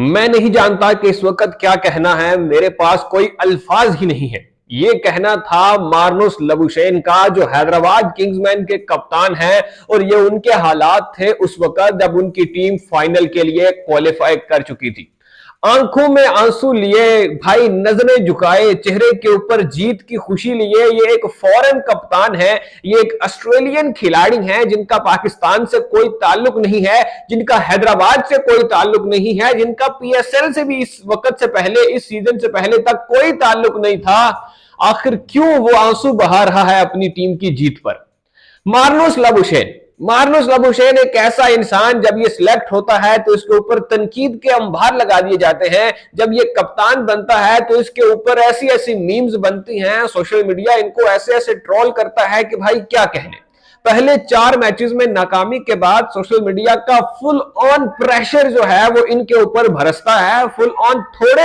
मैं नहीं जानता कि इस वक्त क्या कहना है, मेरे पास कोई अल्फाज ही नहीं है। ये कहना था मार्नुस लबुशेन का, जो हैदराबाद किंग्समैन के कप्तान हैं, और ये उनके हालात थे उस वक्त जब उनकी टीम फाइनल के लिए क्वालिफाई कर चुकी थी। आंखों में आंसू लिए भाई, नजरें झुकाए, चेहरे के ऊपर जीत की खुशी लिए। ये एक फॉरेन कप्तान है, ये एक ऑस्ट्रेलियन खिलाड़ी है जिनका पाकिस्तान से कोई ताल्लुक नहीं है, जिनका हैदराबाद से कोई ताल्लुक नहीं है, जिनका पीएसएल से भी इस वक्त से पहले, इस सीजन से पहले तक कोई ताल्लुक नहीं था। आखिर क्यों वो आंसू बहा रहा है अपनी टीम की जीत पर? मार्नुस लबुशेन एक ऐसा इंसान, जब ये सिलेक्ट होता है तो इसके ऊपर तनकीद के अंबार लगा दिए जाते हैं। जब ये कप्तान बनता है तो इसके ऊपर ऐसी ऐसी मीम्स बनती हैं, सोशल मीडिया इनको ऐसे ऐसे ट्रोल करता है कि भाई क्या कहने। पहले 4 मैचेस में नाकामी के बाद सोशल मीडिया का फुल ऑन प्रेशर जो है वो इनके ऊपर बरसता है। फुल ऑन थोड़े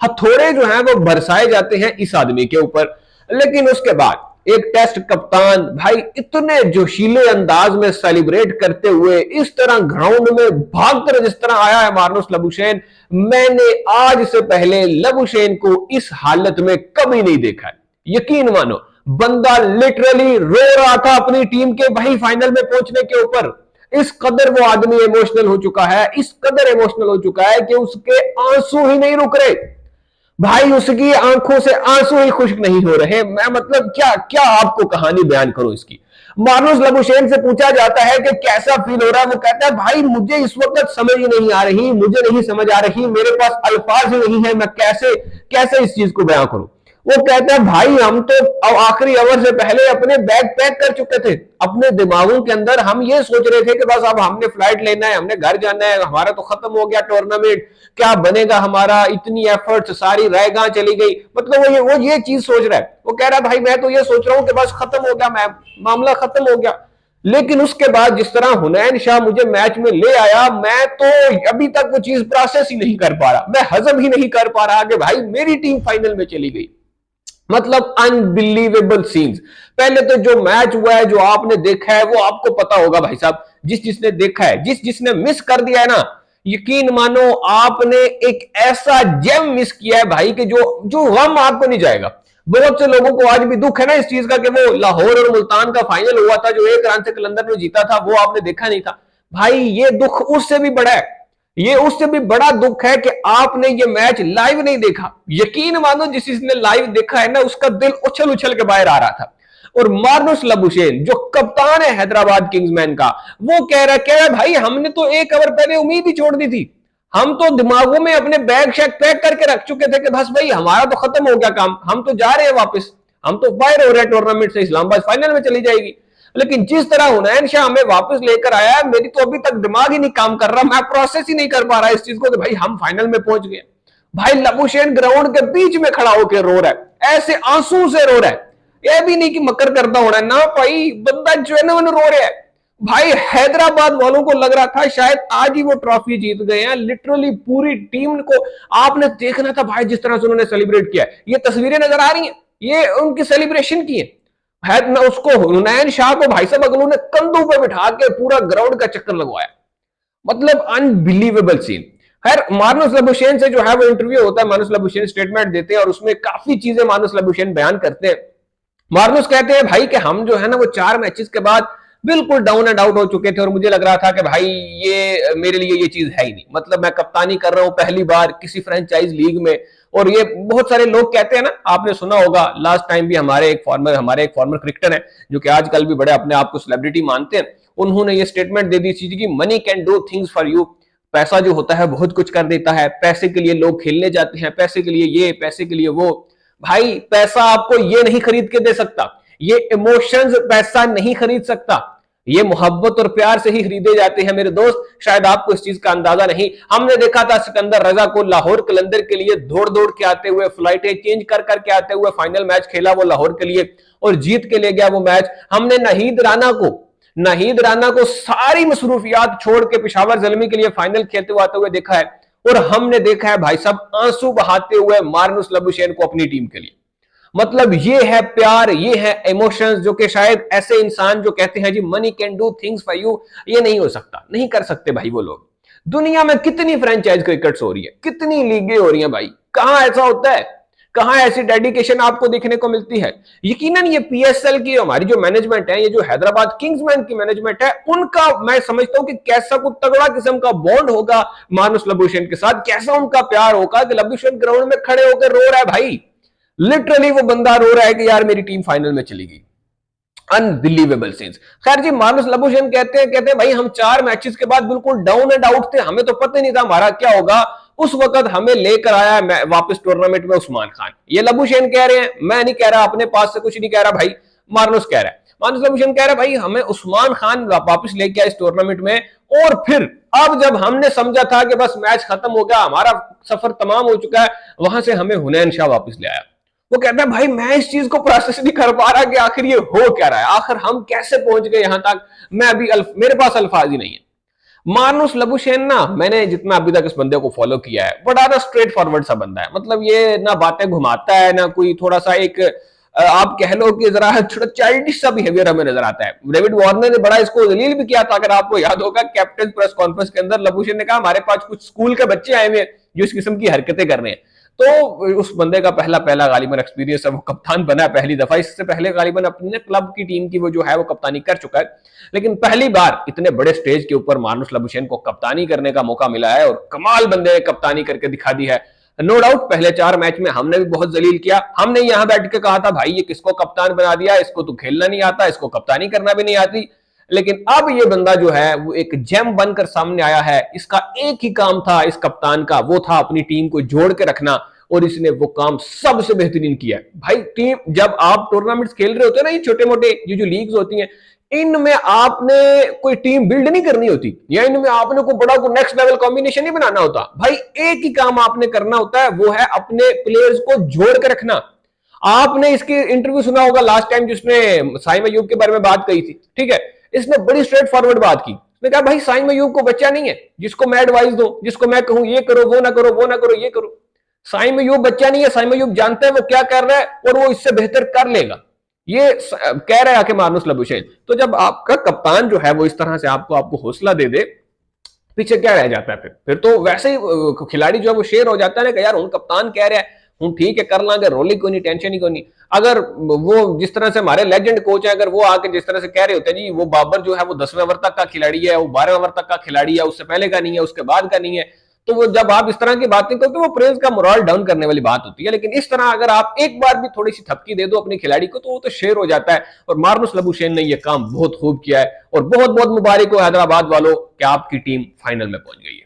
हथौड़े जो हैं वो बरसाए जाते हैं इस आदमी के ऊपर। लेकिन उसके बाद एक टेस्ट कप्तान भाई इतने जोशीले अंदाज में सेलिब्रेट करते हुए इस तरह ग्राउंड में भागकर जिस तरह आया है मार्नुस लबुशेन, मैंने आज से पहले लबुशेन को इस हालत में कभी नहीं देखा है। यकीन मानो, बंदा लिटरली रो रहा था अपनी टीम के भाई फाइनल में पहुंचने के ऊपर। इस कदर वो आदमी इमोशनल हो चुका है, इस कदर इमोशनल हो चुका है कि उसके आंसू ही नहीं रुक रहे भाई, उसकी आंखों से आंसू ही खुश्क नहीं हो रहे। मैं मतलब क्या क्या आपको कहानी बयान करूं इसकी। मार्नुस लबुशेन से पूछा जाता है कि कैसा फील हो रहा है, वो कहता है भाई मुझे इस वक्त समझ ही नहीं आ रही, मुझे नहीं समझ आ रही, मेरे पास अल्फाज ही नहीं है, मैं कैसे कैसे इस चीज को बयान करूं। वो कहता है भाई हम तो आखिरी ओवर से पहले अपने बैग पैक कर चुके थे। अपने दिमागों के अंदर हम ये सोच रहे थे कि बस अब हमने फ्लाइट लेना है, हमने घर जाना है, हमारा तो खत्म हो गया टूर्नामेंट, क्या बनेगा हमारा, इतनी एफर्ट्स सारी रहेगा चली गई। मतलब वो ये चीज सोच रहा है। वो कह रहा है भाई मैं तो ये सोच रहा हूं कि बस खत्म हो गया, मैं मामला खत्म हो गया। लेकिन उसके बाद जिस तरह हुनैन शाह मुझे मैच में ले आया, मैं तो अभी तक वो चीज प्रोसेस ही नहीं कर पा रहा, मैं हजम ही नहीं कर पा रहा कि भाई मेरी टीम फाइनल में चली गई। मतलब अनबिलीवेबल सीन्स। पहले तो जो मैच हुआ है, जो आपने देखा है, वो आपको पता होगा भाई साहब, जिसने देखा है, जिसने मिस कर दिया है ना, यकीन मानो आपने एक ऐसा जेम मिस किया है भाई कि जो गम आपको नहीं जाएगा। बहुत से लोगों को आज भी दुख है ना इस चीज का कि वो लाहौर और मुल्तान का फाइनल हुआ था, जो 1 रन से कलंदर ने जीता था, वो आपने देखा नहीं था। भाई ये दुख उससे भी बड़ा है, ये उससे भी बड़ा दुख है कि आपने ये मैच लाइव नहीं देखा। यकीन मानो जिसने लाइव देखा है ना, उसका दिल उछल उछल के बाहर आ रहा था। और मार्नुस लबुशेन जो कप्तान है हैदराबाद किंग्समैन का, वो कह रहा है भाई हमने तो 1 ओवर पहले उम्मीद ही छोड़ दी थी, हम तो दिमागों में अपने बैग शैग पैक करके रख चुके थे कि बस भाई हमारा तो खत्म हो गया काम, हम तो जा रहे हैं वापस, हम तो बाहर हो रहे हैं टूर्नामेंट से, इस्लामाबाद फाइनल में चली जाएगी। लेकिन जिस तरह हुनैन शाह हमें वापस लेकर आया है, मेरी तो अभी तक दिमाग ही नहीं काम कर रहा, मैं प्रोसेस ही नहीं कर पा रहा इस चीज को कि भाई हम फाइनल में पहुंच गए। भाई लबुशेन ग्राउंड के बीच में खड़ा होकर रो रहा है, ऐसे आंसू से रो रहा है। यह भी नहीं कि मकर करता होना ना भाई, बंदा जो है ना रो रहा है। भाई हैदराबाद वालों को लग रहा था शायद आज ही वो ट्रॉफी जीत गए हैं। लिटरली पूरी टीम को आपने देखना था भाई, जिस तरह से उन्होंने सेलिब्रेट किया। ये तस्वीरें नजर आ रही हैं, ये उनकी सेलिब्रेशन की है। उसको हुनैन शाह को भाई साहब अगलू ने कंधों पे बिठा के पूरा ग्राउंड का चक्कर लगवाया। मतलब अनबिलीवेबल सीन। खैर मार्नुस लबुशेन से जो है वो इंटरव्यू होता है, मार्नुस लबुशेन स्टेटमेंट देते हैं और उसमें काफी चीजें मार्नुस लबुशेन बयान करते हैं। मार्नुस कहते हैं भाई कि हम जो है ना वो 4 मैचेस के बाद बिल्कुल डाउन एंड आउट हो चुके थे और मुझे लग रहा था कि भाई ये मेरे लिए ये चीज है ही नहीं। मतलब मैं कप्तानी कर रहा हूं पहली बार किसी फ्रेंचाइज लीग में, और ये बहुत सारे लोग कहते हैं ना, आपने सुना होगा लास्ट टाइम भी हमारे एक फॉर्मर क्रिकेटर है जो कि आजकल भी बड़े अपने आप को सेलिब्रिटी मानते हैं, उन्होंने ये स्टेटमेंट दे दी चीज की money can do things for you. पैसा जो होता है बहुत कुछ कर देता है, पैसे के लिए लोग खेलने जाते हैं, पैसे के लिए ये, पैसे के लिए वो। भाई पैसा आपको ये नहीं खरीद के दे सकता, ये इमोशंस पैसा नहीं खरीद सकता, ये मोहब्बत और प्यार से ही खरीदे जाते हैं मेरे दोस्त। शायद आपको इस चीज का अंदाजा नहीं। हमने देखा था सिकंदर रजा को लाहौर कलंदर के लिए दौड़ दौड़ के आते हुए, फ्लाइटें चेंज कर करके आते हुए फाइनल मैच खेला वो लाहौर के लिए और जीत के ले गया वो मैच। हमने नाहिद राना को सारी मसरूफियात छोड़ के पेशावर ज़ल्मी के लिए फाइनल खेलते हुए आते हुए देखा है। और हमने देखा है भाई साहब आंसू बहाते हुए मार्नुस लबुशेन को अपनी टीम के लिए। मतलब ये है प्यार, ये है इमोशंस, जो कि शायद ऐसे इंसान जो कहते हैं जी money can do things for you, ये नहीं हो सकता, नहीं कर सकते भाई वो लोग। दुनिया में कितनी फ्रेंचाइज क्रिकेट्स हो रही है, कितनी लीगें हो रही हैं भाई, कहां ऐसा होता है, कहां ऐसी डेडिकेशन आपको देखने को मिलती है। यकीनन ये पीएसएल की हमारी जो मैनेजमेंट है, ये जो हैदराबाद किंग्समैन की मैनेजमेंट है, उनका मैं समझता हूं कि कैसा कुछ तगड़ा किस्म का बॉन्ड होगा मानुस लबुशेन के साथ, कैसा उनका प्यार होगा कि लबुशेन ग्राउंड में खड़े होकर रो रहा है भाई, लिटरली वो बंदा रो रहा है कि यार मेरी टीम फाइनल में चली गई। Unbelievable scenes. खैर जी, मानुस लबुशेन कहते हैं भाई हम 4 मैचेस के बाद बिल्कुल डाउन एंड आउट थे, हमें तो पता नहीं था हमारा क्या होगा। उस वक्त हमें लेकर आया वापस टूर्नामेंट में उस्मान खान। ये लबुशेन कह रहे हैं, मैं नहीं कह रहा, अपने पास से कुछ नहीं कह रहा भाई, मानुस कह रहा है। मानुस लबुशेन कह रहा है भाई हमें उस्मान खान वापस लेके आया इस टूर्नामेंट में, और फिर अब जब हमने समझा था कि बस मैच खत्म हो गया, हमारा सफर तमाम हो चुका है, वहां से हमें हुनैन शाह वापस ले आया। वो कहता है भाई मैं इस चीज को प्रोसेस नहीं कर पा रहा कि आखिर ये हो क्या रहा है, आखिर हम कैसे पहुंच गए यहां तक, मैं अभी मेरे पास अल्फाज ही नहीं है। मानुस लबुशेन ना, मैंने जितना अभी तक इस बंदे को फॉलो किया है, बड़ा ना स्ट्रेट फॉरवर्ड सा बंदा है। मतलब ये ना बातें घुमाता है, ना कोई थोड़ा सा एक आप कह लो कि जरा थोड़ा चाइल्डिश सा बिहेवियर हमें नजर आता है। डेविड वार्नर ने बड़ा इसको जलील भी किया था, अगर आपको याद होगा कैप्टन प्रेस कॉन्फ्रेंस के अंदर लबुशेन ने कहा हमारे पास कुछ स्कूल के बच्चे आए हुए जो इस किस्म की हरकतें कर रहे हैं। तो उस बंदे का पहला गालिबन एक्सपीरियंस है, वो कप्तान बना है पहली दफा। इससे पहले गालिबन अपने क्लब की टीम की वो जो है वो कप्तानी कर चुका है, लेकिन पहली बार इतने बड़े स्टेज के ऊपर मानुस लबुशेन को कप्तानी करने का मौका मिला है, और कमाल बंदे ने कप्तानी करके दिखा दी है। नो डाउट पहले 4 मैच में हमने भी बहुत जलील किया, हमने यहां बैठ के कहा था भाई ये किसको कप्तान बना दिया, इसको तो खेलना नहीं आता, इसको कप्तानी करना भी नहीं आती। लेकिन अब ये बंदा जो है वो एक जेम बनकर सामने आया है। इसका एक ही काम था इस कप्तान का, वो था अपनी टीम को जोड़ के रखना, और इसने वो काम सबसे बेहतरीन किया भाई। टीम जब आप टूर्नामेंट्स खेल रहे होते हैं ना, ये छोटे मोटे ये जो लीग्स होती हैं, इनमें आपने कोई टीम बिल्ड नहीं करनी होती, या इनमें आपने कोई बड़ा को नेक्स्ट लेवल कॉम्बिनेशन नहीं बनाना होता भाई। एक ही काम आपने करना होता है, वो है अपने प्लेयर्स को जोड़ के रखना। आपने इसकी इंटरव्यू सुना होगा लास्ट टाइम जिसने साइम अयूब के बारे में बात कही थी, ठीक है, इसने बड़ी स्ट्रेट फॉरवर्ड बात की। उसने कहा भाई साइम अयूब को बच्चा नहीं है जिसको मैं एडवाइस दूं, जिसको मैं कहूं ये करो वो ना करो, वो ना करो ये करो। साइम अयूब बच्चा नहीं है, साइम अयूब जानता है वो क्या कर रहा है, और वो इससे बेहतर कर लेगा, ये कह रहा है आके मानुस लबुशेन। तो जब आपका कप्तान जो है वो इस तरह से आपको हौसला दे दे, पीछे क्या रह जाता है फिर तो वैसे ही खिलाड़ी जो है वो शेर हो जाता है ना कि यार हूं कप्तान कह रहा है, हूं ठीक है कर लांगे, रोली कोई नहीं, टेंशन ही कोई नहीं। अगर वो जिस तरह से हमारे लेजेंड कोच है, अगर वो आके जिस तरह से कह रहे होते हैं जी वो बाबर जो है वो 10वें ओवर तक का खिलाड़ी है, वो 12वें ओवर तक का खिलाड़ी है, उससे पहले का नहीं है, उसके बाद का नहीं है, तो वो जब आप इस तरह की बातें करते हो वो प्रेस का मोरल डाउन करने वाली बात होती है। लेकिन इस तरह अगर आप एक बार भी थोड़ी सी थपकी दे दो अपने खिलाड़ी को, तो वो तो शेर हो जाता है। और मार्नुस लबुशेन ने ये काम बहुत खूब किया है, और बहुत बहुत मुबारक हो हैदराबाद वालों कि आपकी टीम फाइनल में पहुंच गई है।